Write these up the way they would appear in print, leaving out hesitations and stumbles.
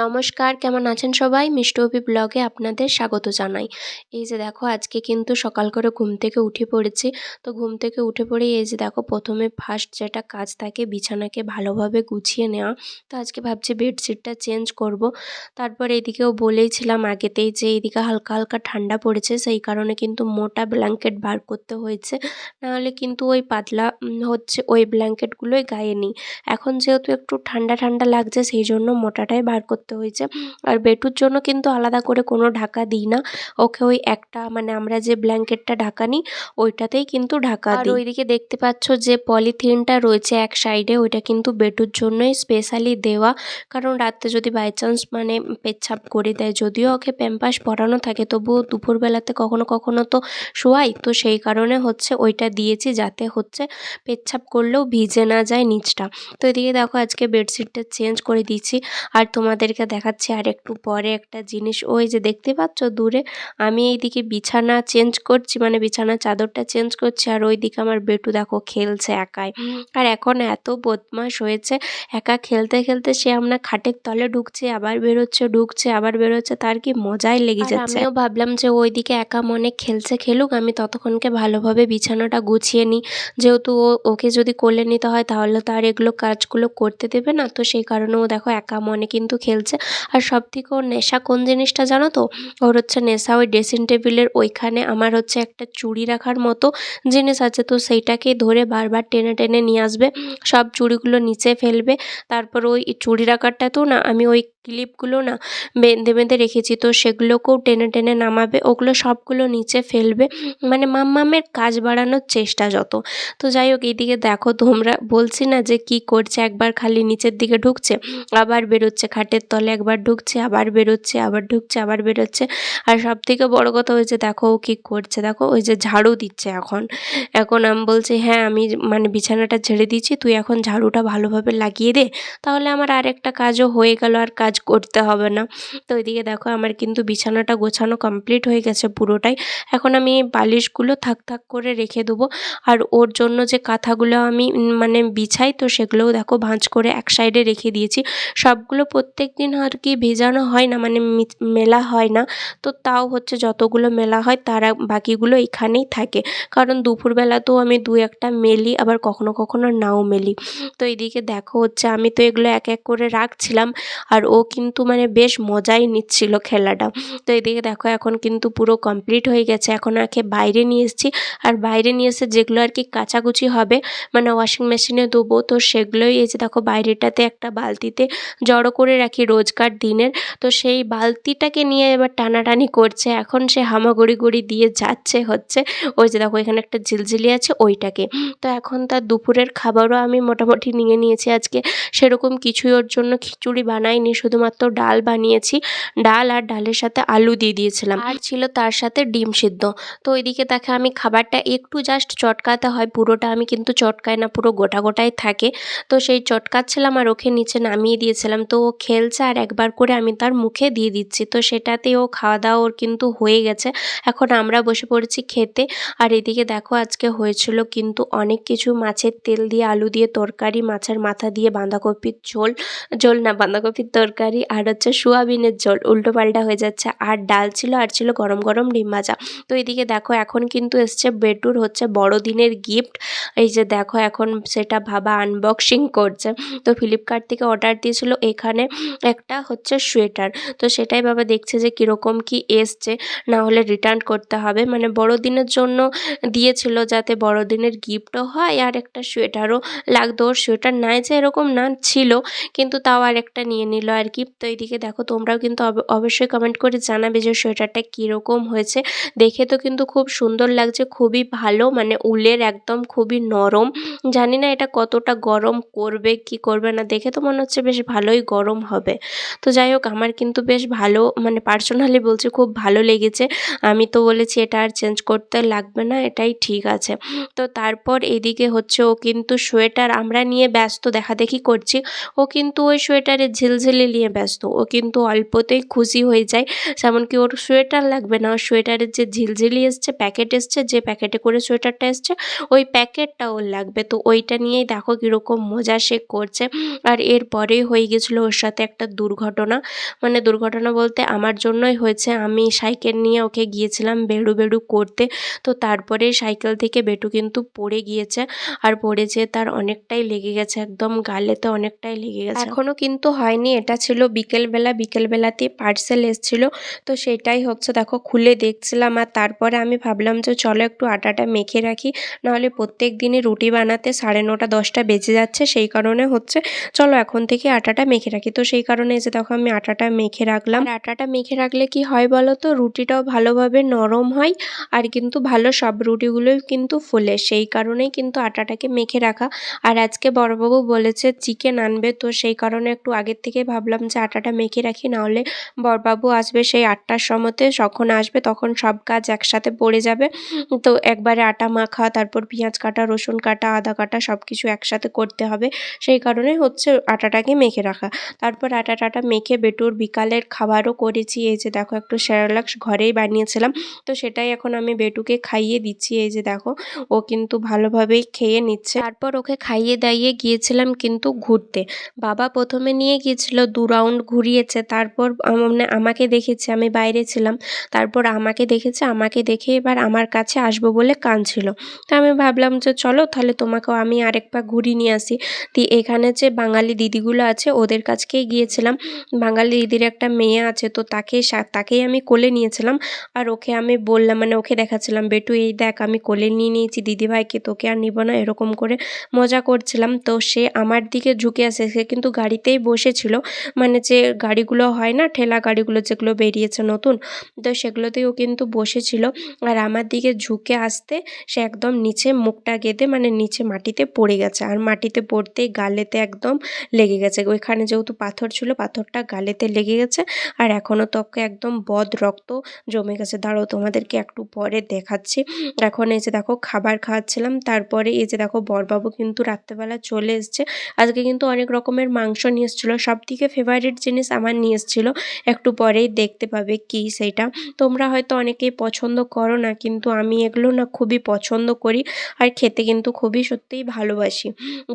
নমস্কার, কেমন আছেন সবাই? মিষ্টু অপি ব্লগে আপনাদের স্বাগত জানাই। এই যে দেখো আজকে কিন্তু সকাল করে ঘুম থেকে উঠে পড়েছি। তো ঘুম থেকে উঠে পড়েই এই যে দেখো ১ম এ ফার্স্ট যেটা কাজ থাকে বিছানাকে ভালোভাবে গুছিয়ে নেওয়া। তো আজকে ভাবছি বেডশিটটা চেঞ্জ করব। তারপর এদিকেও বলেইছিলাম আগেতেই যে এদিকে হালকা, হালকা ঠান্ডা পড়েছে সেই কারণে কিন্তু মোটা ব্ল্যাঙ্কেট বার করতে হয়েছে। নাহলে কিন্তু ওই পাতলা হচ্ছে ওই ব্ল্যাঙ্কেটগুলোই গায়ে নিই। এখন যেহেতু একটু ঠান্ডা, ঠান্ডা লাগছে সেই জন্য মোটাটাই বার করতে হয়েছে। আর বেটুর জন্য কিন্তু আলাদা করে কোনো ঢাকা দিই না। ওকে ওই একটা মানে আমরা যে ব্ল্যাঙ্কেটটা ঢাকা নিই ওইটাতেই কিন্তু ঢাকা দিই। আর ওইদিকে দেখতে পাচ্ছ যে পলিথিনটা রয়েছে এক সাইডে ওইটা কিন্তু বেটুর জন্যই স্পেশালি দেওয়া। কারণ রাত্রে যদি বাই চান্স মানে পেচ্ছাপ করে দেয়, যদিও ওকে প্যাম্পার্স পরানো থাকে তবুও দুপুরবেলাতে কখনো, কখনো তো শোয়াই। তো সেই কারণে হচ্ছে ওইটা দিয়েছি যাতে হচ্ছে পেচ্ছাপ করলেও ভিজে না যায় নিচটা। তো এদিকে দেখো আজকে বেডশিটটা চেঞ্জ করে দিয়েছি। আর তোমাদেরকে দেখাচ্ছি আর একটু পরে একটা জিনিস, ওই যে দেখতে পাচ্ছ দূরে আমি এইদিকে বিছানা চেঞ্জ করছি, মানে বিছানার চাদরটা চেঞ্জ করছি আর ওইদিকে আমার বেটু দেখো খেলছে একাই। আর এখন এত বদমাশ হয়েছে, একা খেলতে খেলতে সে আমরা খাটের তলে ঢুকছে আবার বেরোচ্ছে, ঢুকছে আবার বেরোচ্ছে, তার কি মজাই লেগে যাচ্ছে। আমিও ভাবলাম যে ওইদিকে একা মনে খেলছে খেলুক, আমি ততক্ষণকে ভালোভাবে বিছানাটা গুছিয়ে নিই। যেহেতু ওকে যদি কোলে নিতে হয় তাহলে তো আর এগুলো কাজগুলো করতে দেবে না। তো সেই কারণে ও দেখো একা মনে কিন্তু খেলছে। আর সবথেকে ওর নেশা কোন জিনিসটা জানো তো? ওর হচ্ছে নেশা ওই ড্রেসিং টেবিলের ওইখানে আমার হচ্ছে একটা চুড়ি রাখার মতো জিনিস আছে, তো সেইটাকেই ধরে বারবার টেনে টেনে নিয়ে আসবে। সব চুড়িগুলো নিচে ফেলবে। তারপর ওই চুড়ি রাখারটাতেও না আমি ওই ক্লিপগুলো না বেঁধে বেঁধে রেখেছি, তো সেগুলোকেও টেনে টেনে নামাবে, ওগুলো সবগুলো নিচে ফেলবে। মানে মাম্মামের কাজ বাড়ানোর চেষ্টা যত। তো যাই হোক এইদিকে দেখো তোমরা, বলছি না যে কি করছে, একবার খালি নিচের দিকে ঢুকছে আবার বেরোচ্ছে, খাটের তলে একবার ঢুকছে আবার বেরোচ্ছে, আবার ঢুকছে আবার বেরোচ্ছে। আর সবথেকে বড় কথা হয়েছে দেখো ও কী করছে, দেখো ওই যে ঝাড়ু দিচ্ছে এখন। এখন আমি বলছি হ্যাঁ আমি মানে বিছানাটা ঝেড়ে দিচ্ছি, তুই এখন ঝাড়ুটা ভালোভাবে লাগিয়ে দে, তাহলে আমার আর একটা কাজও হয়ে গেল, আর কাজ করতে হবে না। তো ওইদিকে দেখো আমার কিন্তু বিছানাটা গোছানো কমপ্লিট হয়ে গেছে পুরোটাই। এখন আমি এই বালিশগুলো থাক থাক করে রেখে দেবো। আর ওর জন্য যে কাঁথাগুলো আমি মানে বিছাই তো সেগুলোও দেখো ভাঁজ করে এক সাইডে রেখে দিয়েছি। সবগুলো প্রত্যেকদিন আর কি ভেজানো হয় না, মানে মেলা হয় না। তো তাও হচ্ছে যতগুলো মেলা হয় তার বাকিগুলো এখানেই থাকে। কারণ দুপুরবেলাতেও আমি ২-১টা মেলি, আবার কখনো কখনো নাও মেলি। তো এদিকে দেখো হচ্ছে আমি তো এগুলো এক এক করে রাখছিলাম আর ও কিন্তু মানে বেশ মজাই নিচ্ছিল খেলাটা। তো এদিকে দেখো এখন কিন্তু পুরো কমপ্লিট হয়ে গেছে। এখন একে বাইরে নিয়ে এসেছি। আর বাইরে নিয়ে এসে যেগুলো আর কি কাচাকুচি হবে মানে ওয়াশিং মেশিনে দেবো, তো সেগুলোই এই যে দেখো বাইরেটাতে একটা বালতিতে জড়ো করে রাখি রোজকার দিনের। তো সেই বালতিটাকে নিয়ে এবার টানাটানি করছে, এখন সে হামাগুড়ি গুড়ি দিয়ে যাচ্ছে হচ্ছে ওই যে দেখো এখানে একটা ঝিলঝিলি আছে ওইটাকে। তো এখন তার দুপুরের খাবারও আমি মোটামুটি নিয়ে নিয়েছি। আজকে সেরকম কিছুই ওর জন্য খিচুড়ি বানাইনি, শুধুমাত্র ডাল বানিয়েছি। ডাল আর ডালের সাথে আলু দিয়ে দিয়েছিলাম, আর ছিল তার সাথে ডিম সিদ্ধ। তো ওইদিকে দেখে আমি খাবারটা একটু জাস্ট চটকাতে হয়, পুরোটা আমি কিন্তু চটকাই না, পুরো গোটা গোটাই থাকে। তো সেই চটকাচ্ছিলাম আর ওকে নিচে নামিয়ে দিয়েছিলাম। তো ও খেলছে আর একবার করে আমি তার মুখে দিয়ে দিচ্ছি, তো সেটাতেই ও খাওয়া দাওয়া ওর কিন্তু হয়ে গেছে। এখন আমরা বসে পড়েছি খেতে। আর এদিকে দেখো আজকে হয়েছিল কিন্তু অনেক কিছু, মাছের তেল দিয়ে আলু দিয়ে তরকারি, মাছের মাথা দিয়ে বাঁধাকপির ঝোল, ঝোল না বাঁধাকপির তরকারি, আর হচ্ছে সোয়াবিনের ঝোল, উল্টো পাল্টা হয়ে যাচ্ছে। আর ডাল ছিল, আর ছিল গরম গরম ডিম ভাজা। তো এদিকে দেখো এখন কিন্তু এসছে বেটুর হচ্ছে বড়দিনের গিফট। এই যে দেখো এখন সেটা বাবা আনবক্সিং করছে। তো ফ্লিপকার্ট থেকে অর্ডার দিয়েছিল এখানে একটা হচ্ছে সোয়েটার। তো সেটাই বাবা দেখছে যে কীরকম কী এসছে, না হলে রিটার্ন করতে হবে। মানে বড়দিনের জন্য দিয়েছিল যাতে বড়দিনের গিফটও হয় আর একটা সোয়েটারও লাগতো। ওর সোয়েটার নাই যে এরকম না, ছিল, কিন্তু তাও আর একটা নিয়ে নিল আর কি। তো এইদিকে দেখো তোমরাও কিন্তু অবশ্যই কমেন্ট করে জানাবে যে সোয়েটারটা কীরকম হয়েছে। দেখে তো কিন্তু খুব সুন্দর লাগছে, খুবই ভালো, মানে উলের একদম খুবই নরম। জানি না এটা কতটা গরম করবে কি করবে না, দেখে তো মনে হচ্ছে বেশ ভালোই গরম হবে। তো যাই হোক আমার কিন্তু বেশ ভালো, মানে পার্সোনালি বলছি খুব ভালো লেগেছে। আমি তো বলেছি এটা আর চেঞ্জ করতে লাগবে না, এটাই ঠিক আছে। তো তারপর এদিকে হচ্ছে ও কিন্তু সোয়েটার আমরা নিয়ে ব্যস্ত দেখাদেখি করছি, ও কিন্তু ওই সোয়েটারে ঝিলঝিলি নিয়ে ব্যস্ত। ও কিন্তু অল্পতেই খুশি হয়ে যায়। যেমনকি ওর সোয়েটার লাগবে না, ওর সোয়েটারের যে ঝিলঝিলি এসছে, প্যাকেট এসছে, যে প্যাকেটে করে সোয়েটারটা এসছে ওই প্যাকেটটা ওর লাগবে। তো ওইটা নিয়েই দেখো কীরকম মজা সে করছে। আর এরপরেই হয়ে গেছিলো ওর সাথে একটা দুর্ঘটনা। মানে দুর্ঘটনা বলতে আমার জন্যই হয়েছে। আমি সাইকেল নিয়ে ওকে গিয়েছিলাম বেড়ু করতে। তো তারপরে সাইকেল থেকে বেটু কিন্তু পড়ে গিয়েছে। আর পড়ে যেয়ে তার অনেকটাই লেগে গেছে, একদম গালেতে অনেকটাই লেগে গেছে। এখনও কিন্তু হয়নি, এটা ছিল বিকেলবেলা। বিকেলবেলাতেই পার্সেল এসেছিলো। তো সেটাই হচ্ছে দেখো খুলে দেখছিলাম। আর তারপরে আমি ভাবলাম যে চলো একটু আটাটা মেখে রাখি, নাহলে প্রত্যেক দিনই রুটি বানাতে 9:30 10টা বেজে যাচ্ছে। সেই কারণে হচ্ছে চলো এখন থেকে আটাটা মেখে রাখি। তো সেই কারণে এই যে দেখো আমি আটাটা মেখে রাখলাম। আর আটাটা মেখে রাখলে কি হয় বলো তো, রুটিটাও ভালোভাবে নরম হয় আর কিন্তু ভালো সব রুটিগুলোই কিন্তু ফোলে। সেই কারণেই কিন্তু আটাটাকে মেখে রাখা। আর আজকে বড়বাবু বলেছে চিকেন আনবে, তো সেই কারণে একটু আগের থেকে ভাবলাম যে আটাটা মেখে রাখি, নাহলে বড়বাবু আসবে সেই 8টার সময়তে। যখন আসবে তখন সব কাজ একসাথে পড়ে যাবে। তো একবারে আটা মাখা, তারপর পেঁয়াজ কাটা, রসুন কাটা, আদা কাটা সব কিছু একসাথে করতে হবে। সেই কারণে হচ্ছে আটাটাকে মেখে রাখা। তারপর আটা মেখে বেটুর বিকালের খাবারও করেছি। এই যে দেখো একটু সেরেলাক্স ঘরেই বানিয়েছিলাম। তো সেটাই এখন আমি বেটুকে খাইয়ে দিচ্ছি। এই যে দেখো ও কিন্তু ভালোভাবেই খেয়ে নিচ্ছে। তারপর ওকে খাইয়ে দাইয়ে গিয়েছিলাম কিন্তু ঘুরতে। বাবা প্রথমে নিয়ে গিয়েছিল, 2 রাউন্ড ঘুরিয়েছে। তারপর মানে আমাকে দেখেছে, আমি বাইরে ছিলাম। তারপর আমাকে দেখেছে, আমাকে দেখে এবার আমার কাছে আসবো বলে কাঁদছিল। তো আমি ভাবলাম যে চলো তাহলে তোমাকেও আমি আরেকবার ঘুরিয়ে নিয়ে আসি। এখানে যে বাঙালি দিদিগুলো আছে ওদের কাছকেই গিয়েছিলাম। বাঙালি দিদির একটা মেয়ে আছে, তো তাকেই আমি কোলে নিয়েছিলাম। আর ওকে আমি বললাম, মানে ওকে দেখাচ্ছিলাম, বেটু এই দেখ আমি কোলে নিয়ে নিয়েছি দিদিভাইকে, তোকে আর নিব না, এরকম করে মজা করছিলাম। তো সে আমার দিকে ঝুঁকে আসে। সে কিন্তু গাড়িতেই বসেছিল, মানে যে গাড়িগুলো হয় না, ঠেলা গাড়িগুলো যেগুলো বেরিয়েছে নতুন, তো সেগুলোতেই ও কিন্তু বসেছিল। আর আমার দিকে ঝুঁকে আসতে সে একদম নিচে মুখটা গেঁথে মানে নিচে মাটিতে পড়ে গেছে। আর মাটিতে পড়তেই গালেতে একদম লেগে গেছে। ওইখানে যেহেতু পাথর ছিল, পাথরটা গালেতে লেগে গেছে। আর এখনও ত্বকে একদম বদ রক্ত জমে গেছে। দাঁড়াও তোমাদেরকে একটু পরে দেখাচ্ছি। এখন এই যে দেখো খাবার খাওয়াচ্ছিলাম। তারপরে এই যে দেখো বড়বাবু কিন্তু রাত্রেবেলা চলে এসছে। আজকে কিন্তু অনেক রকমের মাংস নিয়ে এসেছিলো। সবথেকে ফেভারিট জিনিস আমার নিয়ে এসেছিলো, একটু পরেই দেখতে পাবে কি সেইটা। তোমরা হয়তো অনেকেই পছন্দ করো না, কিন্তু আমি এগুলো না খুবই পছন্দ করি আর খেতে কিন্তু খুবই সত্যিই ভালোবাসি।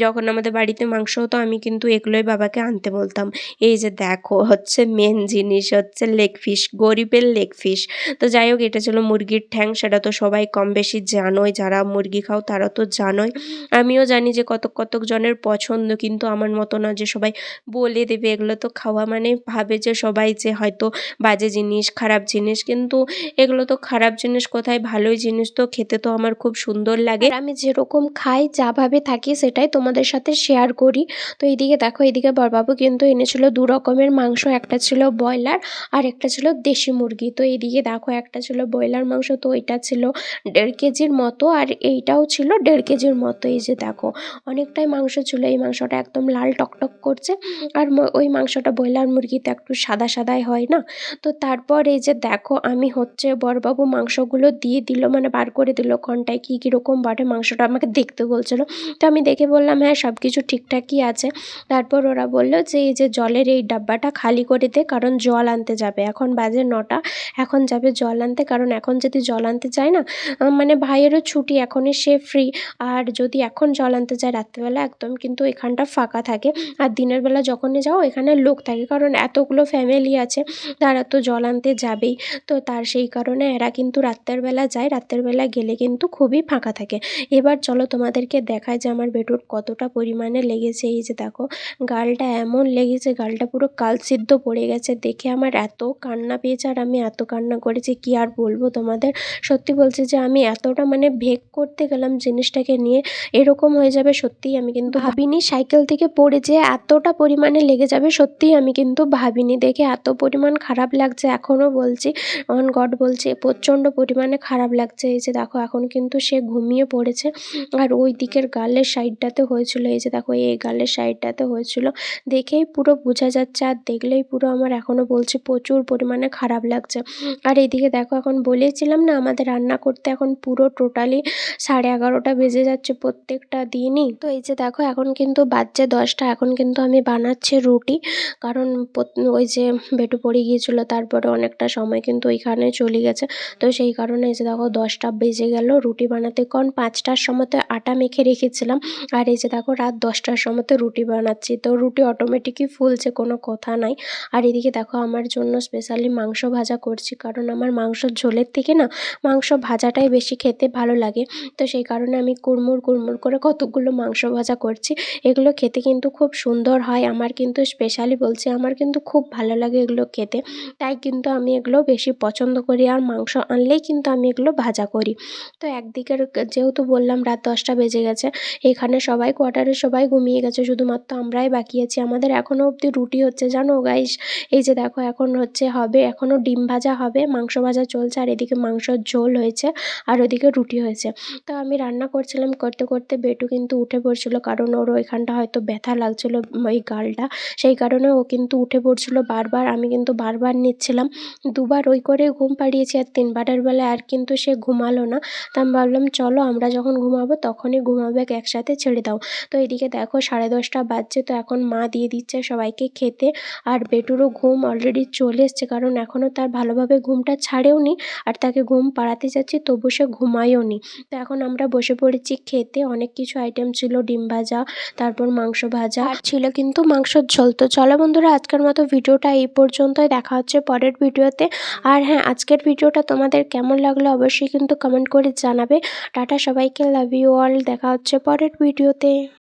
যখন আমাদের বাড়িতে মাংস হতো আমি কিন্তু এগুলোই বাবাকে আনতে বলতাম। এই যে দেখো হচ্ছে মেন জিনিস হচ্ছে লেগ ফিশ, গরিবের লেগ ফিশ। তো যাই হোক এটা ছিল মুরগির ঠ্যাং। সেটা তো সবাই কম বেশি জানোই, যারা মুরগি খাও তারা তো জানোই। আমিও জানি যে কতক জনের পছন্দ, কিন্তু আমার মতো না যে সবাই বলে দেবে। এগুলো তো খাওয়া মানে ভাবে যে সবাই যে হয়তো বাজে জিনিস, খারাপ জিনিস, কিন্তু এগুলো তো খারাপ জিনিস কোথায়, ভালোই জিনিস। তো খেতে তো আমার খুব সুন্দর লাগে। আর আমি যেরকম খাই, যাভাবে থাকি সেটাই তোমাদের সাথে শেয়ার করি। তো এইদিকে দেখো, এইদিকে বড়বাবু কিন্তু এনেছিল 2 রকমের মাংস। একটা ছিল ব্রয়লার আর একটা ছিল দেশি মুরগি। তো এইদিকে দেখো একটা ছিল ব্রয়লার মাংস, তো এটা ছিল 1.5 কেজির মতো, আর এইটাও ছিল 1.5 কেজির মতো। এই যে দেখো অনেকটাই মাংস ছিল। এই মাংসটা একদম লাল টকটক করছে। আর ওই মাংসটা ব্রয়লার মুরগিতে একটু সাদা সাদাই হয় না। তো তারপর এই যে দেখো আমি হচ্ছে বড়বাবু মাংসগুলো দিয়ে দিল, মানে বার করে দিল কোনটায় কী কীরকম বাটে। মাংসটা আমাকে দেখতে বলছিল। তো আমি দেখে বললাম হ্যাঁ সব কিছু ঠিকঠাকই আছে। তারপর ওরা বলল যে এই যে জলের এই ডাব্বাটা খালি করে দে, কারণ জল আনতে যাবে। এখন বাজে 9টা, এখন যাবে জল আনতে। কারণ এখন যদি জল আনতে যায় না, মানে ভাইয়েরও ছুটি, এখনই সে ফ্রি। আর যদি এখন জল আনতে যায় রাত্রিবেলা একদম কিন্তু এখানটা ফাঁকা থাকে। আর দিনের বেলা যখনই যাও এখানে লোক থাকে, কারণ এতগুলো ফ্যামিলি আছে, তারা তো জল আনতে যাবেই। তো তার সেই কারণে এরা কিন্তু রাত্রের বেলা যায়। রাত্রের বেলা গেলে কিন্তু খুবই ফাঁকা থাকে। এবার চলো তোমাদেরকে দেখায় যে আমার বেটুর কতটা পরিমাণে লেগেছে। এই যে দেখো গালটা এমন লেগেছে, গালটা পুরো কালসিদ্ধ পড়ে গেছে। দেখে আমার এত কান্না পেয়েছে, আর আমি এত কান্না করেছি কি আর বলবো তোমাদের। সত্যি বলছি যে আমি এতটা মানে ভেগ করতে গেলাম জিনিসটাকে নিয়ে, এরকম হয়ে যাবে সত্যিই আমি কিন্তু ভাবিনি। সাইকেল থেকে পড়ে যে এতটা পরিমাণে লেগে যাবে সত্যিই আমি কিন্তু ভাবিনি। দেখে এত পরিমাণ খারাপ লাগছে, এখনও বলছি অন গড বলছি প্রচণ্ড পরিমাণে খারাপ লাগছে। এই যে দেখো এখন কিন্তু সে ঘুমিয়ে পড়েছে। আর ওই দিকের গালের সাইডটাতে হয়েছিল, এই যে দেখো এই গালের সাইডটাতে হয়েছিল, দেখেই পুরো বোঝা যাচ্ছে। আর দেখলেই পুরো আমার এখনও বলছি প্রচুর পরিমাণে খারাপ লাগছে। আর এইদিকে দেখো এখন বলেছিলাম না আমাদের রান্না করতে এখন পুরো টোটালি 11:30টা বেজে যাচ্ছে প্রত্যেকটা দিনই। তো এই যে দেখো এখন কিন্তু বাজছে 10টা, এখন কিন্তু আমি বানাচ্ছি রুটি। কারণ ওই যে বেটু পড়ে গিয়েছিলো, তারপরে অনেকটা সময় কিন্তু ওইখানে চলে গেছে। তো সেই কারণে এই যে দেখো 10টা বেজে গেল রুটি বানাতে, কারণ 5টার সময় তো আটা মেখে রেখেছিলাম। আর এই যে দেখো রাত 10টার সময় তো রুটি বানাচ্ছি, তো রুটি অটোমেটিকই ফুলছে, কোনো কথা নাই। আর এদিকে দেখো আমার জন্য স্পেশালি মাংস ভাজা করছি, কারণ আমার মাংসর ঝোলের থেকে না মাংস ভাজাটাই বেশি খেতে ভালো লাগে। তো সেই কারণে আমি কুড়মুড় কুড়মুড় করে কতগুলো মাংস ভাজা করছি। এগুলো খেতে কিন্তু খুব সুন্দর হয়, আমার কিন্তু স্পেশালি বলছি আমার কিন্তু খুব ভালো লাগে এগুলো খেতে, তাই কিন্তু আমি এগুলো বেশি পছন্দ করি। আর মাংস আনলেই কিন্তু আমি এগুলো ভাজা করি। তো একদিকের যেহেতু বললাম রাত 10টা বেজে গেছে, এখানে সবাই কোয়ার্টারে সবাই ঘুমিয়ে গেছে, শুধুমাত্র আমরাই বাকি আছি। আমাদের এখনও অবধি রুটি হচ্ছে জানো গাইস। এই যে দেখো এখন হবে, এখনও ডিম ভাজা হবে, মাংস ভাজা চলছে, আর এদিকে মাংসর ঝোল হয়েছে, আর ওদিকে রুটি হয়েছে। তো আমি রান্না করছিলাম, করতে করতে বেটু কিন্তু উঠে পড়ছিল, কারণ ওর ওইখানটা হয়তো ব্যথা লাগছিল ওই গালটা, সেই কারণে ও কিন্তু উঠে পড়ছিল বারবার। আমি কিন্তু বারবার নিচ্ছিলাম, দুবার ওই করে ঘুম পাড়িয়েছি, আর 3বারের বেলায় আর কিন্তু সে ঘুমালো না। তা আমি ভাবলাম চলো আমরা যখন ঘুমাবো তখনই ঘুমাবে, একসাথে ছেড়ে দাও। তো এদিকে দেখো 10:30 বাজছে, তো এখন মা দিয়ে দিচ্ছে সবাইকে খেতে। আর বেটুরও ঘুম অলরেডি চলে এসছে, কারণ এখনও তার ভালোভাবে ঘুমটা ছাড়েও নি, আর তাকে ঘুম পাড়াতে যাচ্ছি তবু সে ঘুমায়ও নি। তো এখন আমরা বসে পড়েছি খেতে, অনেক কিছু আইটেম ছিল, ডিম ভাজা, তারপর মাংস ভাজা, আর ছিল কিন্তু মাংসর ঝোল। তো চলো বন্ধুরা আজকের মতো ভিডিওটা এই পর্যন্তই, দেখা হচ্ছে পরের ভিডিওতে। আর হ্যাঁ, আজকের ভিডিওটা তোমাদের কেমন লাগলো অবশ্যই কিন্তু কমেন্ট করে জানাবে। টাটা সবাইকে, লাভ ইউ অল, দেখা হচ্ছে পরের ভিডিওতে।